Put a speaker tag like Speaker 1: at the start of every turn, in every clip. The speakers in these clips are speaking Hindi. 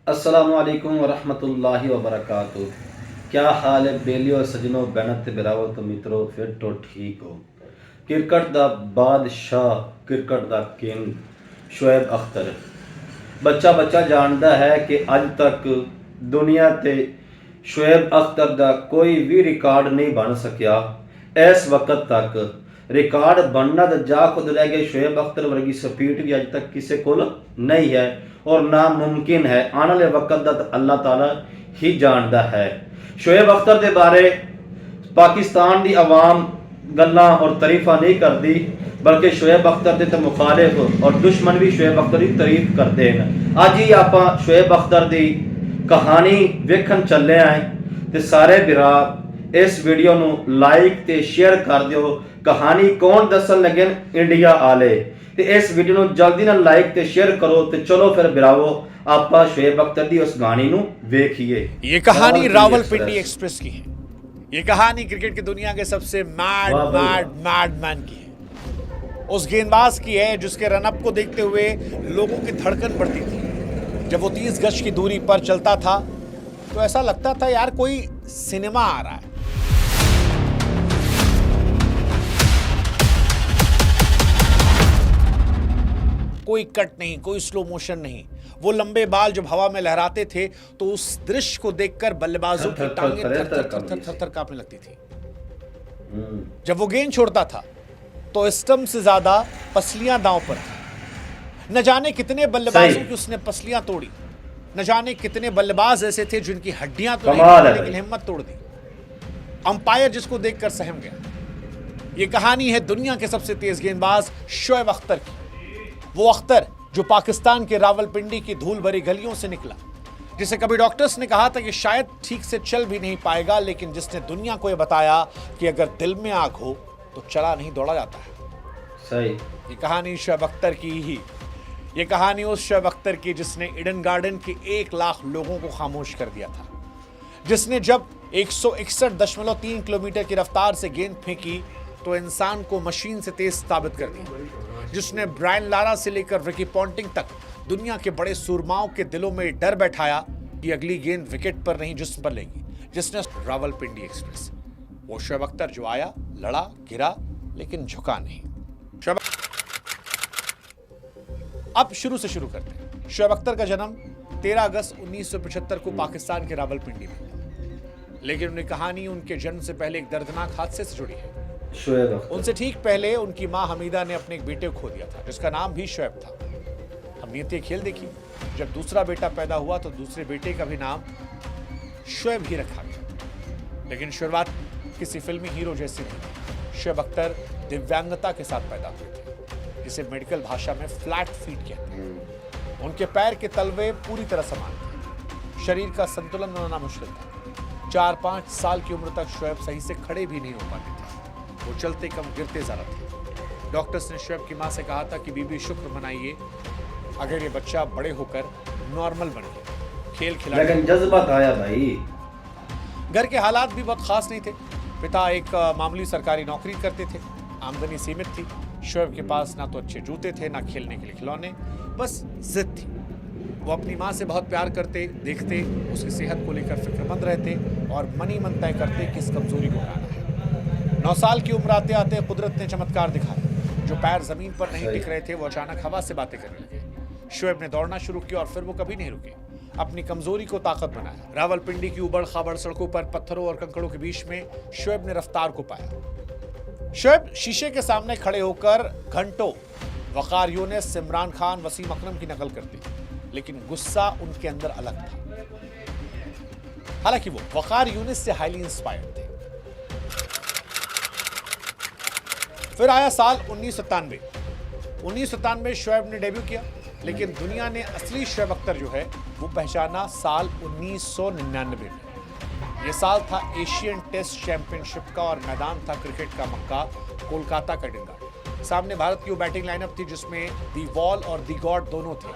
Speaker 1: अस्सलामुअलैकुम वरहमतुल्लाहि वबरकातुह। क्या हाल है बेली और सजनों बेनत बिरावो तो मित्रों फिर तो ठीक हो। क्रिकेट दा बादशाह क्रिकेट दा किंग शोएब अख्तर बच्चा बच्चा जानता है कि अज तक दुनिया ते शोएब अख्तर दा कोई भी रिकॉर्ड नहीं बन सकिया। इस वक्त तक रिकॉर्ड बनना तो जा खुद रह गए। शोएब अख्तर वर्गी स्पीड भी अज तक किसी को नहीं है और नामुमकिन है। आने वाले वक्त का तो अल्लाह ताला ही जानता है। शोएब अख्तर के बारे पाकिस्तान की आवाम गल्लां और तारीफा नहीं करती, बल्कि शोएब अख्तर के तो मुखालिफ और दुश्मन भी शोएब अख्तर की तारीफ करते हैं। अज ही आप शोएब अख्तर की कहानी वेखन चले आए तो सारे बिरा इस वीडियो नू लाइक ते शेयर कर दियो। कहानी कौन दसन लगे इंडिया आले ते इस वीडियो नू जल्दी ना लाइक ते शेयर करो। ते चलो फिर बिरावो आपा शोएब अख्तर दी उस गानी नू वेखिए।
Speaker 2: ये कहानी रावलपिंडी एक्सप्रेस की है। ये कहानी क्रिकेट की दुनिया के सबसे मैड मैन की है। उस गेंदबाज की है जिसके रनअप को देखते हुए लोगों की धड़कन बढ़ती थी। जब वो 30 गज की दूरी पर चलता था तो ऐसा लगता था यार कोई सिनेमा आ रहा है। कोई कट नहीं, कोई स्लो मोशन नहीं। वो लंबे बाल जब हवा में लहराते थे तो उस दृश्य को देखकर बल्लेबाजों की टांगें थर-थर कांपने लगती थी। जब वो गेंद छोड़ता था तो स्टंप से ज्यादा पसलियां दांव पर थी। न जाने कितने बल्लेबाजों की उसने पसलियां तोड़ी, न जाने कितने बल्लेबाज ऐसे थे जिनकी हड्डियां तो नहीं लेकिन हिम्मत तोड़ दी। अंपायर जिसको देखकर सहम गया। ये कहानी है दुनिया के सबसे तेज गेंदबाज शोएब अख्तर की। वो अख्तर जो पाकिस्तान के रावलपिंडी की धूल भरी गलियों से निकला, जिसे कभी डॉक्टर्स ने कहा था कि शायद ठीक से चल भी नहीं पाएगा, लेकिन जिसने दुनिया को यह बताया कि अगर दिल में आग हो तो चला नहीं दौड़ा जाता है। सही। ये कहानी शोएब अख्तर की ही। ये कहानी उस शोएब अख्तर की जिसने ईडन गार्डन के 1 लाख लोगों को खामोश कर दिया था, जिसने जब 161.3 किलोमीटर की रफ्तार से गेंद फेंकी तो इंसान को मशीन से तेज साबित कर दिया, जिसने ब्रायन लारा से लेकर रिकी पॉन्टिंग तक दुनिया के बड़े सूरमाओं के दिलों में डर बैठाया कि अगली गेंद विकेट पर नहीं जिस्म पर लेगी, जिसने रावलपिंडी एक्सप्रेस। वो शोएब अख्तर जो आया, लड़ा, गिरा, लेकिन झुका नहीं। अब शुरू से शुरू करते हैं। शोएब अख्तर का जन्म 13 अगस्त 1975 को पाकिस्तान के रावलपिंडी में हुआ, लेकिन उनकी कहानी उनके जन्म से पहले एक दर्दनाक हादसे से जुड़ी है। उनसे ठीक पहले उनकी मां हमीदा ने अपने एक बेटे को खो दिया था, जिसका नाम भी शोएब था। हमने ये खेल देखी, जब दूसरा बेटा पैदा हुआ तो दूसरे बेटे का भी नाम शोएब ही रखा गया। लेकिन शुरुआत किसी फिल्मी हीरो जैसी नहीं। शोएब अख्तर दिव्यांगता के साथ पैदा हुए थे, जिसे मेडिकल भाषा में फ्लैट फीट कहते हैं। उनके पैर के तलवे पूरी तरह समान थे। शरीर का संतुलन बनाना मुश्किल था। 4-5 साल की उम्र तक शोएब सही से खड़े भी नहीं हो पाते थे। वो चलते कम गिरते ज्यादा थे। डॉक्टर्स ने शोएब की मां से कहा था कि बीबी शुक्र मनाइए अगर ये बच्चा बड़े होकर नॉर्मल बन गया, खेल खिला।
Speaker 1: लेकिन जज्बा आया भाई।
Speaker 2: घर के हालात भी बहुत खास नहीं थे। पिता एक मामूली सरकारी नौकरी करते थे, आमदनी सीमित थी। शोएब के पास ना तो अच्छे जूते थे, ना खेलने के लिए खिलौने, बस जिद थी। वो अपनी मां से बहुत प्यार करते, देखते, उसकी सेहत को लेकर फिक्रमंद रहते और मनी मन तय करते कि इस कमजोरी को हटाना है। 9 साल की उम्र आते आते कुदरत ने चमत्कार दिखाया। जो पैर जमीन पर नहीं टिक रहे थे वो अचानक हवा से बातें करने लगे। शोएब ने दौड़ना शुरू किया और फिर वो कभी नहीं रुके। अपनी कमजोरी को ताकत बनाया। रावलपिंडी की उबड़ खाबड़ सड़कों पर पत्थरों और कंकड़ों के बीच में शोएब ने रफ्तार को पाया। शोएब शीशे के सामने खड़े होकर घंटों वकार यूनिस, इमरान खान, वसीम अकरम की नकल करते, लेकिन गुस्सा उनके अंदर अलग था। हालांकि वो वकार यूनिस से हाईली इंस्पायर्ड थे। फिर आया साल 1997। 1997 शोएब ने डेब्यू किया, लेकिन दुनिया ने असली शोएब अख्तर जो है वो पहचाना साल 1999 में। यह साल था एशियन टेस्ट चैंपियनशिप का और मैदान था क्रिकेट का मक्का, कोलकाता का ईडन गार्डन। सामने भारत की वो बैटिंग लाइनअप थी जिसमें दी वॉल और दी गॉड दोनों थे।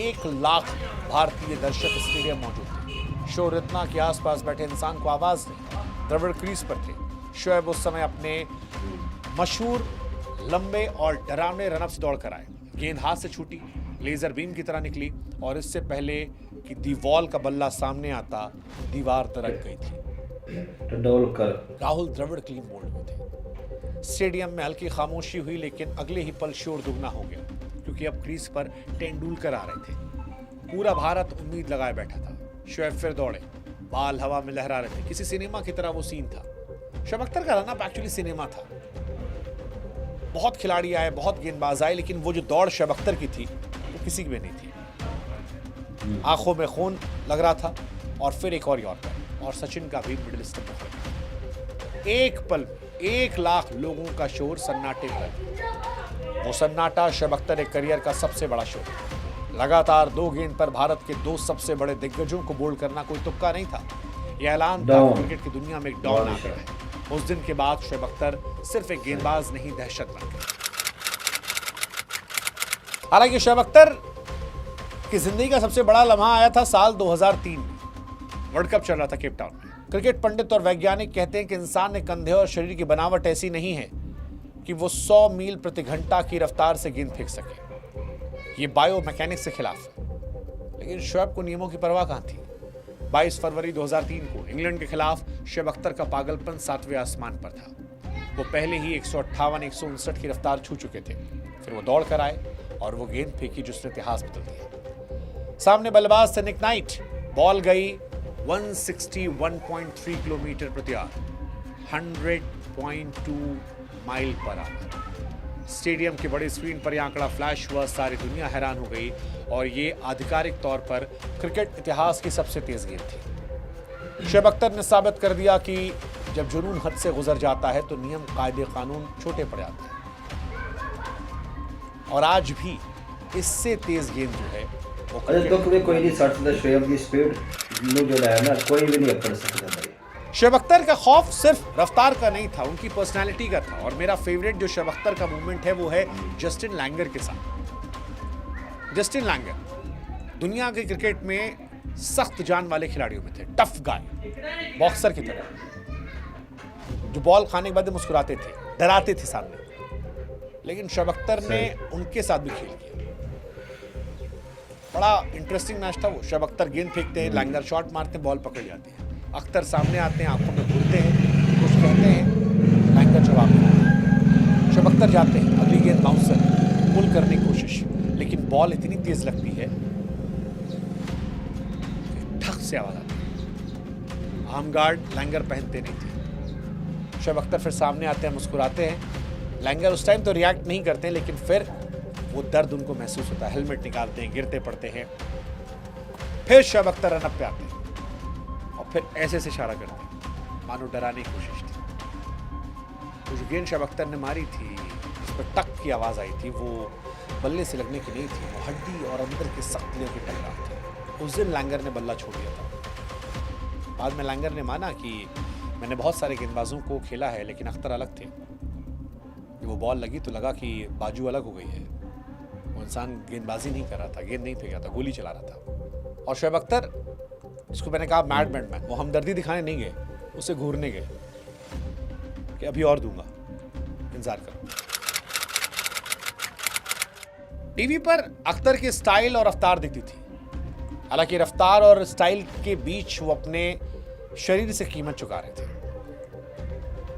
Speaker 2: 1 लाख भारतीय दर्शक स्टेडियम मौजूद थे। शो रत्ना के आसपास बैठे इंसान को आवाज नहीं। द्रविड़ क्रीज पर थे। शोएब उस समय अपने मशहूर लंबे और डरावने रनअप से दौड़ कर आए। गेंद हाथ से छूटी, लेजर बीम की तरह निकली और इससे पहले कि दीवाल का बल्ला सामने आता, दीवार दरक गई थी।
Speaker 1: तेंदुलकर।
Speaker 2: राहुल द्रविड़ क्लीन बोल्ड में थे। स्टेडियम में हल्की खामोशी हुई, लेकिन अगले ही पल शोर दुगना हो गया, क्योंकि अब क्रीज पर तेंदुलकर आ रहे थे। पूरा भारत उम्मीद लगाए बैठा था। शोएब फिर दौड़े, बाल हवा में लहरा रहे थे। किसी सिनेमा की तरह वो सीन था। शोएब अख्तर का रनअप एक्चुअली सिनेमा था। बहुत खिलाड़ी आए, बहुत गेंदबाज आए, लेकिन वो जो दौड़ शोएब अख्तर की थी वो किसी की भी नहीं थी। आंखों में खून लग रहा था और फिर एक और यॉर्कर, और सचिन का भी मिडिल स्टंप पर। एक पल 1 लाख लोगों का शोर सन्नाटे पर। वो सन्नाटा शोएब अख्तर के करियर का सबसे बड़ा शोर। लगातार 2 गेंद पर भारत के 2 सबसे बड़े दिग्गजों को बोल्ड करना कोई तुक्का नहीं था। यह ऐलान था क्रिकेट की दुनिया में एक डॉन आ गया है। उस दिन के बाद शोएब अख्तर सिर्फ एक गेंदबाज नहीं, दहशत बन गए। हालांकि शोएब अख्तर की जिंदगी का सबसे बड़ा लम्हा आया था साल 2003 में। वर्ल्ड कप चल रहा था केप टाउन में। क्रिकेट पंडित और वैज्ञानिक कहते हैं कि इंसान के कंधे और शरीर की बनावट ऐसी नहीं है कि वो 100 मील प्रति घंटा की रफ्तार से गेंद फेंक सके। ये बायो मैकेनिक्स के खिलाफ है। लेकिन शोएब को नियमों की परवाह कहां थी। 22 फरवरी 2003 को इंग्लैंड के खिलाफ शोएब अख्तर का पागलपन 7वें आसमान पर था। वो पहले ही 158-159 की रफ्तार छू चुके थे। फिर वो दौड़ कर आए और वो गेंद फेंकी जिसने इतिहास बदल दिया। सामने बल्लेबाज थे निक नाइट। बॉल गई 161.3 किलोमीटर प्रति hour, 100.2 mile per hour. Stadium की बड़ी स्क्रीन पर यह आंकड़ा फ्लैश हुआ। सारी दुनिया हैरान हो गई और ये आधिकारिक तौर पर क्रिकेट इतिहास की सबसे तेज गेंद थी। शोएब अख्तर ने साबित कर दिया कि जब जुनून हद से गुजर जाता है तो नियम, कायदे, कानून छोटे पड़ जाते हैं। और आज भी इससे तेज गेंद जो है वो
Speaker 1: कोई नहीं सट सकता। शोएब की स्पीड जो है ना, कोई भी नहीं पकड़ सकता भाई।
Speaker 2: शोएब अख्तर का खौफ सिर्फ रफ्तार का नहीं था, उनकी पर्सनालिटी का था। और मेरा फेवरेट जो शोएब अख्तर का मूवमेंट है वो है जस्टिन लैंगर के साथ। जस्टिन लैंगर दुनिया के क्रिकेट में सख्त जान वाले खिलाड़ियों में थे। टफ गाय, बॉक्सर की तरह, जो बॉल खाने के बाद मुस्कुराते थे, डराते थे सामने। लेकिन शोएब अख्तर ने उनके साथ भी खेल किया। बड़ा इंटरेस्टिंग मैच था वो। शोएब अख्तर गेंद फेंकते हैं, लैंगर शॉट मारते हैं, बॉल पकड़ जाती है। अख्तर सामने आते हैं, आंखों में घूरते हैं, कुछ कहते हैं, लैंगर जवाब देते हैं। शोएब अख्तर जाते हैं, अगली गेंद बाउंसर, पुल करने की कोशिश, लेकिन बॉल इतनी तेज लगती है, ठक से आवाज आती है। आर्म गार्ड लैंगर पहनते नहीं थे। शोएब अख्तर फिर सामने आते हैं, मुस्कुराते हैं। लैंगर उस टाइम तो रिएक्ट नहीं करते, लेकिन फिर वो दर्द उनको महसूस होता है। हेलमेट निकालते हैं, गिरते पड़ते हैं। फिर शोएब अख्तर रनअप पे आते हैं और फिर ऐसे से इशारा करते हैं, मानो डराने की कोशिश थी। तो जो गेंद शोएब अख्तर ने मारी थी, उस पर टक की आवाज आई थी, वो बल्ले से लगने की नहीं थी, वो हड्डी और अंदर के सख्त की टकराव थी। उस दिन लैंगर ने बल्ला छोड़ दिया था। बाद में लैंगर ने माना कि मैंने बहुत सारे गेंदबाजों को खेला है, लेकिन अख्तर अलग थे। जब वो बॉल लगी तो लगा कि बाजू अलग हो गई है। वो इंसान गेंदबाजी नहीं कर रहा था, गेंद नहीं फेंक रहा था, गोली चला रहा था। और शोएब अख्तर, जिसको मैंने कहा मैडमैन मैन, वो हमदर्दी दिखाने नहीं गए, उसे घूरने गए कि अभी और दूंगा, इंतजार करो। टीवी पर अख्तर की स्टाइल और रफ्तार दिखती थी। हालांकि रफ्तार और स्टाइल के बीच वो अपने शरीर से कीमत चुका रहे थे।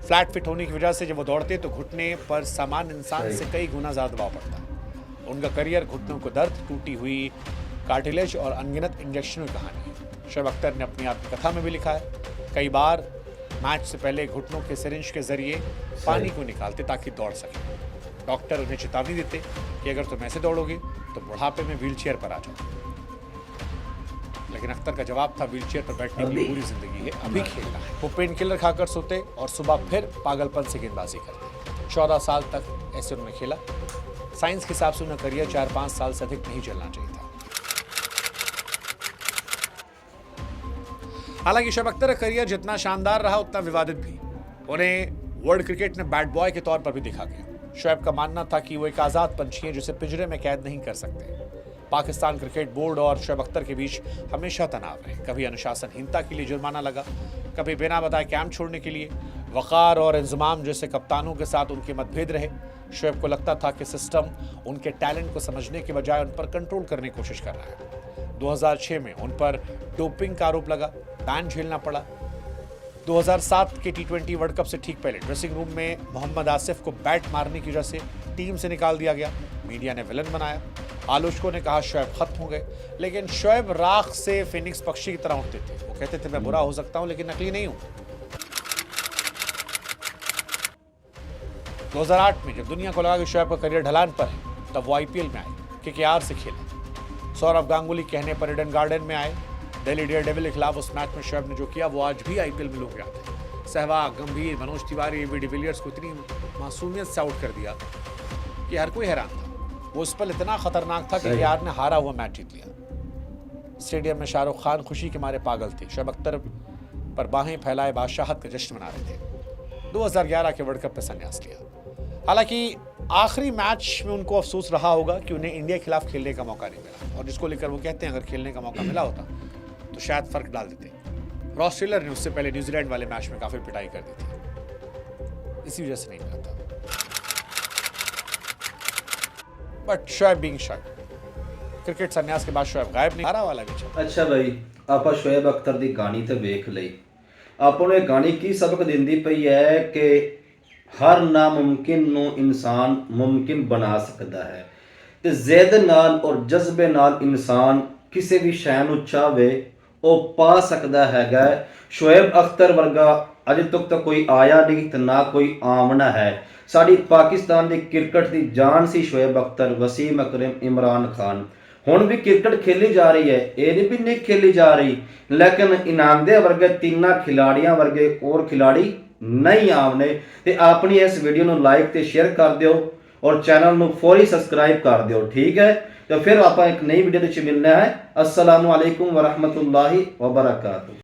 Speaker 2: फ्लैट फिट होने की वजह से जब वो दौड़ते तो घुटने पर सामान्य इंसान से कई गुना ज्यादा दबाव पड़ता। उनका करियर घुटनों को दर्द, टूटी हुई कार्टिलेज और अनगिनत इंजेक्शनों की कहानी है। शोएब अख्तर ने अपनी आत्मकथा में भी लिखा है, कई बार मैच से पहले घुटनों के सिरिंज के जरिए पानी को निकालते ताकि दौड़ सके। डॉक्टर उन्हें चेतावनी देते कि अगर तुम ऐसे दौड़ोगे तो बुढ़ापे में व्हीलचेयर पर आ जाओ। लेकिन अख्तर का जवाब था, व्हीलचेयर पर बैठने की पूरी जिंदगी है, अभी खेलना है। वो पेन किलर खाकर सोते और सुबह फिर पागलपन से गेंदबाजी करते। 14 साल तक ऐसे उन्होंने खेला। साइंस के हिसाब से उनका करियर 4-5 साल से अधिक नहीं चलना चाहिए था। हालांकि शोएब अख्तर का करियर जितना शानदार रहा उतना विवादित भी। उन्हें वर्ल्ड क्रिकेट ने बैड बॉय के तौर पर भी देखा गया। शोएब का मानना था कि वो एक आजाद पंछी है जिसे पिंजरे में कैद नहीं कर सकते। पाकिस्तान क्रिकेट बोर्ड और शोएब अख्तर के बीच हमेशा तनाव रहे। कभी अनुशासनहीनता के लिए जुर्माना लगा, कभी बिना बताए कैंप छोड़ने के लिए। वकार और इंजमाम जैसे कप्तानों के साथ उनके मतभेद रहे। शोएब को लगता था कि सिस्टम उनके टैलेंट को समझने के बजाय उन पर कंट्रोल करने की कोशिश कर रहा है। 2006 में उन पर डोपिंग का आरोप लगा, बैन झेलना पड़ा। 2007 के T20 वर्ल्ड कप से ठीक पहले ड्रेसिंग रूम में मोहम्मद आसिफ को बैट मारने की वजह से टीम से निकाल दिया गया। मीडिया ने विलन बनाया। आलोचकों ने कहा शोएब खत्म हो गए, लेकिन शोएब राख से फिनिक्स पक्षी की तरह उठते थे। वो कहते थे मैं बुरा हो सकता हूं लेकिन नकली नहीं हूं। 2008 में जब दुनिया को लगा कि शोएब का करियर ढलान पर है, तब वो IPL में आए, KKR से खेले। सौरव गांगुली कहने पर ईडन गार्डन में आए। दिल्ली डेयरडेविल के खिलाफ उस मैच में शोएब ने जो किया वो आज भी IPL में लोग याद हैं। सहवाग, गंभीर, मनोज तिवारी, AB डिविलियर्स को इतनी मासूमियत से आउट कर दिया कि हर कोई हैरान था। वो उस पल इतना खतरनाक था कि KKR ने हारा हुआ मैच जीत लिया। स्टेडियम में शाहरुख खान खुशी के मारे पागल थे। शोएब अख्तर पर बाहें फैलाए बादशाहत का जश्न मना रहे थे। 2011 के वर्ल्ड कप में संन्यास लिया। हालांकि आखिरी मैच में उनको अफसोस रहा होगा कि उन्हें इंडिया के खिलाफ खेलने का मौका नहीं मिला, और जिसको लेकर वो कहते हैं अगर खेलने का मौका मिला होता तो शायद फर्क डाल देते। रॉस टेलर ने उससे पहले न्यूजीलैंड वाले मैच में काफी पिटाई कर दी थी, इसी वजह से नहीं मिला था। But Shoaib being Shoaib, cricket संन्यास के बाद शोएब गायब नहीं, हारा वाला भी चल।
Speaker 1: अच्छा भाई, आप शोएब अख्तर दी गानी तो वेख लई। आपने गानी की सबक दिंदी पई है कि हर नामुमकिन नूं इंसान मुमकिन बना सकता है, ते जिद नाल और जज्बे नाल इंसान किसी भी शै नूं चाहे ਉਹ ਪਾ ਸਕਦਾ ਹੈਗਾ। ਸ਼ੋएब ਅਖਤਰ ਵਰਗਾ ਅਜੇ ਤੱਕ ਤਾਂ ਕੋਈ ਆਇਆ ਨਹੀਂ ਤੇ ਨਾ ਕੋਈ ਆਉਣਾ ਹੈ। ਸਾਡੀ ਪਾਕਿਸਤਾਨ ਦੀ ਕ੍ਰਿਕਟ ਦੀ ਜਾਨ ਸੀ ਸ਼ੋएब ਅਖਤਰ, ਵਸੀਮ ਅਕਰਮ, ਇਮਰਾਨ ਖਾਨ। ਹੁਣ ਵੀ ਕ੍ਰਿਕਟ ਖੇਲੀ ਜਾ ਰਹੀ ਹੈ, ਇਹ ਨਹੀਂ ਖੇਲੀ ਜਾ ਰਹੀ, ਲੇਕਿਨ ਇਨਾਮ ਦੇ ਵਰਗੇ ਤਿੰਨਾਂ ਖਿਲਾੜੀਆਂ ਵਰਗੇ ਹੋਰ ਖਿਲਾੜੀ नहीं आमने। ते अपनी इस वीडियो ਨੂੰ लाइक ते शेयर कर दियो और चैनल ਨੂੰ फौरी सब्सक्राइब कर दियो, ठीक है। तो फिर आप एक नई वीडियो मिलना है। अस्सलामु अलैकुम व रहमतुल्लाहि व बरकातुहू।